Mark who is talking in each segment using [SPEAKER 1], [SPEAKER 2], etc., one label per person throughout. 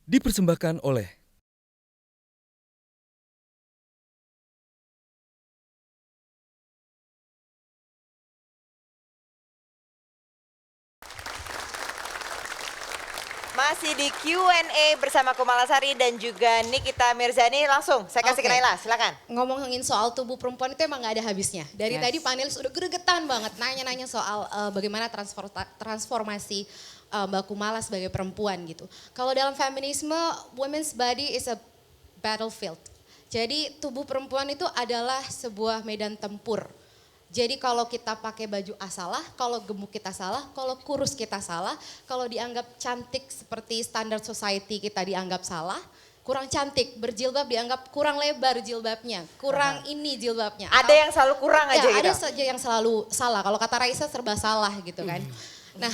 [SPEAKER 1] Dipersembahkan oleh
[SPEAKER 2] masih di Q&A bersama Kumalasari dan juga Nikita Mirzani. Langsung saya kasih ke Naila, silakan.
[SPEAKER 3] Ngomongin soal tubuh perempuan itu emang gak ada habisnya. Dari tadi panelis udah gregetan banget nanya-nanya soal bagaimana transformasi Mbak Kumala sebagai perempuan gitu. Kalau dalam feminisme, women's body is a battlefield. Jadi tubuh perempuan itu adalah sebuah medan tempur. Jadi kalau kita pakai baju A salah, kalau gemuk kita salah, kalau kurus kita salah, kalau dianggap cantik seperti standar society kita dianggap salah, kurang cantik, berjilbab dianggap kurang lebar jilbabnya, kurang ini jilbabnya.
[SPEAKER 2] Ada yang selalu kurang aja gitu?
[SPEAKER 3] Ada saja yang selalu salah, kalau kata Raisa serba salah gitu kan. Nah,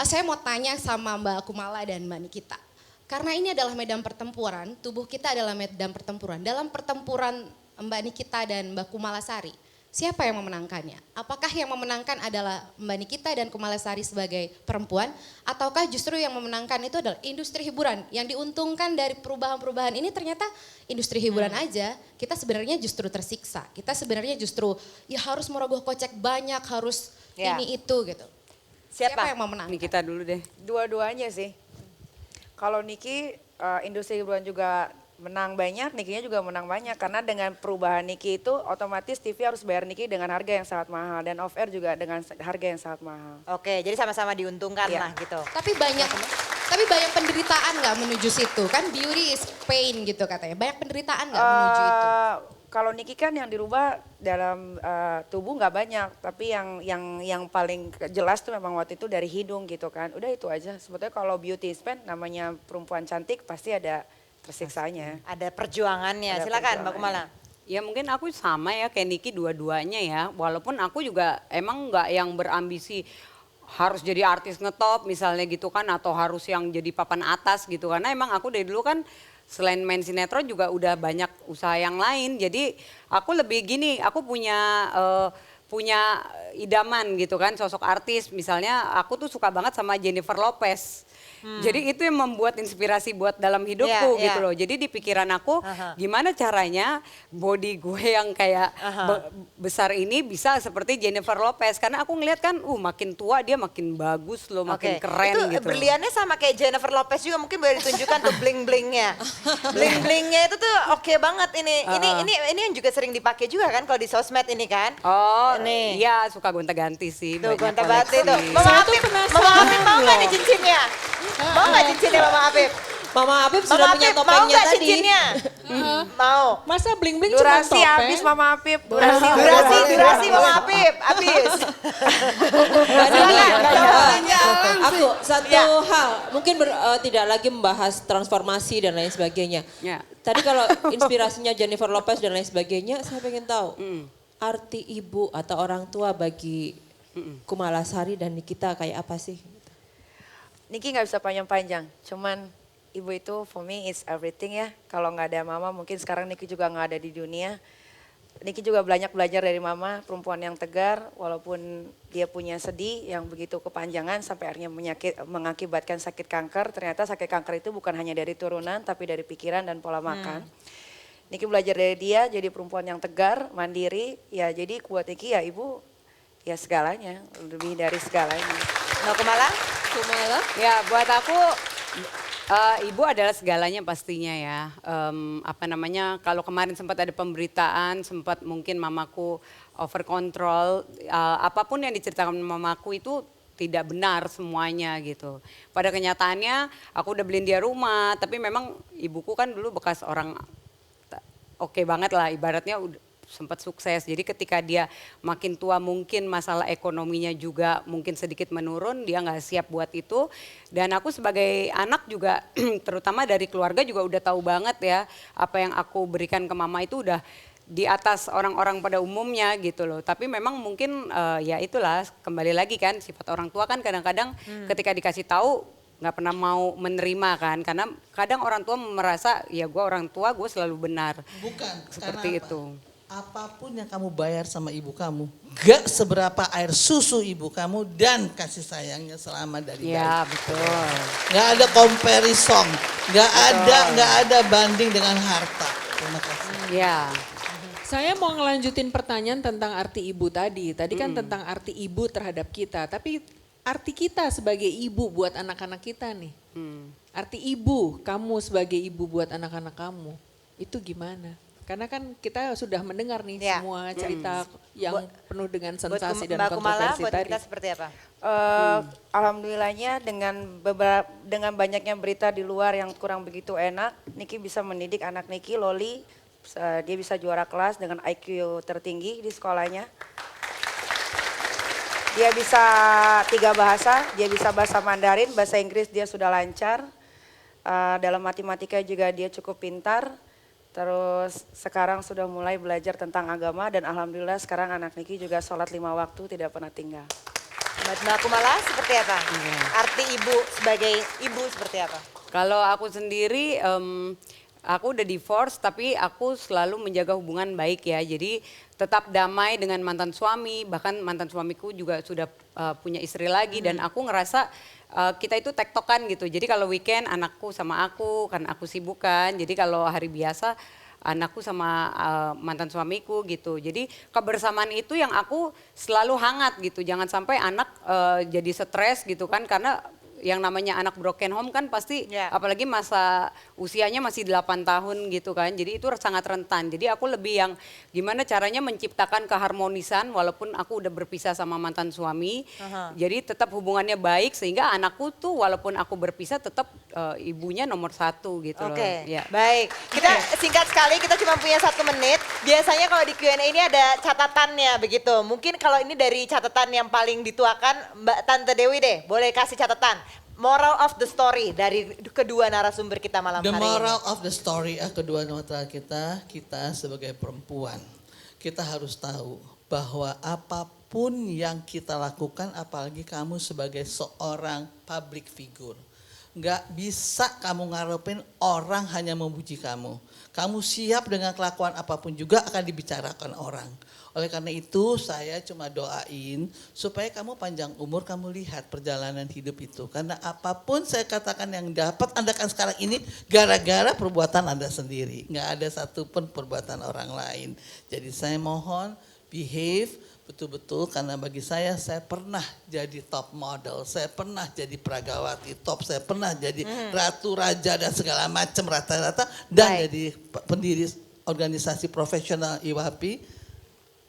[SPEAKER 3] saya mau tanya sama Mbak Kumala dan Mbak Nikita. Karena ini adalah medan pertempuran, tubuh kita adalah medan pertempuran. Dalam pertempuran Mbak Nikita dan Mbak Kumalasari, siapa yang memenangkannya? Apakah yang memenangkan adalah Mbak Nikita dan Kumalasari sebagai perempuan? Ataukah justru yang memenangkan itu adalah industri hiburan? Yang diuntungkan dari perubahan-perubahan ini ternyata industri hiburan aja. Kita sebenarnya justru tersiksa. Kita sebenarnya justru ya harus merogoh kocek banyak, harus ini itu gitu. Siapa yang memenangkan?
[SPEAKER 4] Nikita dulu deh.
[SPEAKER 5] Dua-duanya sih. Kalau Niki industri hiburan juga menang banyak, Nikinya juga menang banyak. Karena dengan perubahan Niki itu otomatis TV harus bayar Niki dengan harga yang sangat mahal. Dan off air juga dengan harga yang sangat mahal.
[SPEAKER 2] Oke, jadi sama-sama diuntungkan lah gitu.
[SPEAKER 3] Tapi banyak penderitaan nggak menuju situ? Kan beauty is pain gitu katanya. Banyak penderitaan nggak menuju itu?
[SPEAKER 5] Kalau Niki kan yang dirubah dalam tubuh nggak banyak, tapi yang paling jelas tuh memang waktu itu dari hidung gitu kan. Udah itu aja. Sebetulnya kalau beauty spend namanya perempuan cantik pasti ada tersiksanya.
[SPEAKER 2] Ada perjuangannya, silakan Mbak Kumala.
[SPEAKER 4] Ya mungkin aku sama ya kayak Niki dua-duanya ya. Walaupun aku juga emang nggak yang berambisi harus jadi artis ngetop misalnya gitu kan. Atau harus yang jadi papan atas gitu. Karena emang aku dari dulu kan selain main sinetron juga udah banyak usaha yang lain. Jadi aku lebih gini, aku punya idaman gitu kan sosok artis. Misalnya aku tuh suka banget sama Jennifer Lopez. Jadi itu yang membuat inspirasi buat dalam hidupku gitu loh. Jadi di pikiran aku gimana caranya body gue yang kayak besar ini bisa seperti Jennifer Lopez. Karena aku ngeliat kan makin tua dia makin bagus loh, makin keren
[SPEAKER 2] itu
[SPEAKER 4] gitu.
[SPEAKER 2] berliannya sama kayak Jennifer Lopez juga, mungkin boleh ditunjukkan tuh bling-blingnya. Bling-blingnya itu tuh oke banget ini. Ini yang juga sering dipakai juga kan kalau di sosmed ini kan.
[SPEAKER 4] Oh
[SPEAKER 2] Nih.
[SPEAKER 4] iya suka gonta-ganti sih.
[SPEAKER 2] Tuh
[SPEAKER 4] banyak
[SPEAKER 2] gonta-ganti
[SPEAKER 4] koleksi.
[SPEAKER 2] tuh. Mama Apip mau nggak nih cincinnya? Mau nggak cincinnya Mama Apip?
[SPEAKER 6] Mama Apip sudah punya
[SPEAKER 2] mau
[SPEAKER 6] topengnya
[SPEAKER 2] nggak
[SPEAKER 6] tadi.
[SPEAKER 2] cincinnya? Mau.
[SPEAKER 6] Masa bling-bling cuma
[SPEAKER 5] Durasi
[SPEAKER 6] topeng?
[SPEAKER 5] habis Mama Apip.
[SPEAKER 2] Durasi Mama Apip habis.
[SPEAKER 6] Aku satu hal, mungkin tidak lagi membahas transformasi dan lain sebagainya.
[SPEAKER 4] Ya.
[SPEAKER 6] Tadi kalau inspirasinya Jennifer Lopez dan lain sebagainya, saya pengen tahu arti ibu atau orang tua bagi Kumalasari dan Nikita kayak apa sih?
[SPEAKER 5] Niki nggak bisa panjang-panjang, cuman ibu itu for me is everything ya. Kalau nggak ada mama mungkin sekarang Niki juga nggak ada di dunia. Niki juga banyak belajar dari mama, perempuan yang tegar walaupun dia punya sedih yang begitu kepanjangan sampai akhirnya mengakibatkan sakit kanker. Ternyata sakit kanker itu bukan hanya dari turunan tapi dari pikiran dan pola makan. Niki belajar dari dia jadi perempuan yang tegar, mandiri. Ya jadi buat Niki ya ibu ya segalanya, lebih dari segalanya.
[SPEAKER 2] Mbak Kumala?
[SPEAKER 4] Ya buat aku ibu adalah segalanya pastinya ya. Kalau kemarin sempat ada pemberitaan, sempat mungkin mamaku over control. Apapun yang diceritakan mamaku itu tidak benar semuanya gitu. Pada kenyataannya aku udah beliin dia rumah, tapi memang ibuku kan dulu bekas orang oke banget lah ibaratnya udah sempat sukses. Jadi ketika dia makin tua mungkin masalah ekonominya juga mungkin sedikit menurun, dia nggak siap buat itu. Dan aku sebagai anak juga terutama dari keluarga juga udah tahu banget ya apa yang aku berikan ke mama itu udah di atas orang-orang pada umumnya gitu loh. Tapi memang mungkin ya itulah kembali lagi kan sifat orang tua kan kadang-kadang ketika dikasih tahu nggak pernah mau menerima kan. Karena kadang orang tua merasa ya gue orang tua gue selalu benar.
[SPEAKER 7] Bukan,
[SPEAKER 4] seperti
[SPEAKER 7] karena apa?
[SPEAKER 4] itu.
[SPEAKER 1] apapun yang kamu bayar sama ibu kamu, gak seberapa air susu ibu kamu dan kasih sayangnya selama dari bayi.
[SPEAKER 4] Ya betul.
[SPEAKER 1] Gak ada comparison, gak ada banding dengan harta. Terima kasih.
[SPEAKER 4] Ya.
[SPEAKER 7] Saya mau ngelanjutin pertanyaan tentang arti ibu tadi. Tadi kan tentang arti ibu terhadap kita. Tapi arti kita sebagai ibu buat anak-anak kita nih. Arti ibu, kamu sebagai ibu buat anak-anak kamu. Itu gimana? Karena kan kita sudah mendengar nih
[SPEAKER 2] Ya.
[SPEAKER 7] semua cerita yang penuh dengan
[SPEAKER 2] Buat
[SPEAKER 7] sensasi dan
[SPEAKER 2] Mbak Kumala,
[SPEAKER 7] kontroversi
[SPEAKER 2] buat
[SPEAKER 7] tadi.
[SPEAKER 2] kita seperti apa?
[SPEAKER 5] Alhamdulillahnya dengan banyaknya berita di luar yang kurang begitu enak, Niki bisa mendidik anak Niki, Loli, dia bisa juara kelas dengan IQ tertinggi di sekolahnya. Dia bisa 3 bahasa, dia bisa bahasa Mandarin, bahasa Inggris dia sudah lancar. Dalam matematika juga dia cukup pintar. Terus sekarang sudah mulai belajar tentang agama dan alhamdulillah sekarang anak Niki juga sholat 5 waktu tidak pernah tinggal.
[SPEAKER 2] Mbak Kumala seperti apa? Arti ibu sebagai ibu seperti apa?
[SPEAKER 4] Kalau aku sendiri, aku udah divorce tapi aku selalu menjaga hubungan baik ya. Jadi tetap damai dengan mantan suami, bahkan mantan suamiku juga sudah punya istri lagi dan aku ngerasa kita itu tektokan gitu. Jadi kalau weekend anakku sama aku, kan aku sibuk kan. Jadi kalau hari biasa anakku sama mantan suamiku gitu. Jadi kebersamaan itu yang aku selalu hangat gitu. Jangan sampai anak jadi stres gitu kan karena yang namanya anak broken home kan pasti apalagi masa usianya masih 8 tahun gitu kan. Jadi itu sangat rentan. Jadi aku lebih yang gimana caranya menciptakan keharmonisan walaupun aku udah berpisah sama mantan suami. Jadi tetap hubungannya baik sehingga anakku tuh walaupun aku berpisah tetap ibunya nomor 1 gitu loh.
[SPEAKER 2] Oke,
[SPEAKER 4] Ya.
[SPEAKER 2] baik. Kita singkat sekali, kita cuma punya 1 menit. Biasanya kalau di Q&A ini ada catatannya begitu. Mungkin kalau ini dari catatan yang paling dituakan, Mbak Tante Dewi deh, boleh kasih catatan. Moral of the story dari kedua narasumber kita malam
[SPEAKER 1] The
[SPEAKER 2] hari ini.
[SPEAKER 1] moral of the story kedua mata kita sebagai perempuan, kita harus tahu bahwa apapun yang kita lakukan, apalagi kamu sebagai seorang public figure, nggak bisa kamu ngarepin orang hanya memuji kamu. Kamu siap dengan kelakuan apapun juga akan dibicarakan orang. Oleh karena itu saya cuma doain supaya kamu panjang umur, kamu lihat perjalanan hidup itu. Karena apapun saya katakan yang dapat Anda kan sekarang ini gara-gara perbuatan Anda sendiri. Nggak ada satupun perbuatan orang lain. Jadi saya mohon behave betul-betul karena bagi saya pernah jadi top model, saya pernah jadi pragawati top, saya pernah jadi ratu, raja dan segala macam rata-rata dan jadi pendiri organisasi profesional IWAPI.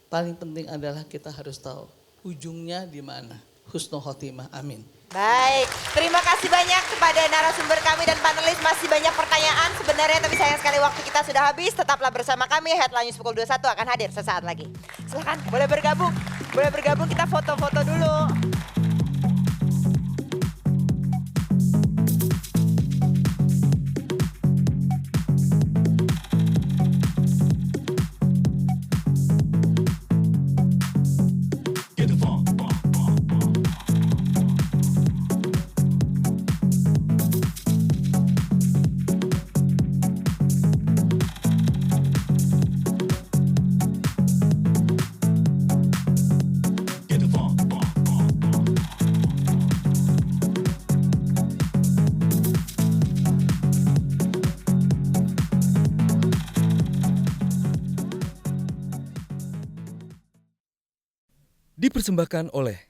[SPEAKER 1] Paling penting adalah kita harus tahu ujungnya di mana. Husnul khotimah, amin.
[SPEAKER 2] Baik, terima kasih banyak kepada narasumber kami dan panelis. Masih banyak pertanyaan sebenarnya, tapi sayang sekali waktu kita sudah habis. Tetaplah bersama kami, Headline News pukul 21 akan hadir sesaat lagi. Silakan, boleh bergabung, kita foto-foto dulu.
[SPEAKER 8] Dipersembahkan oleh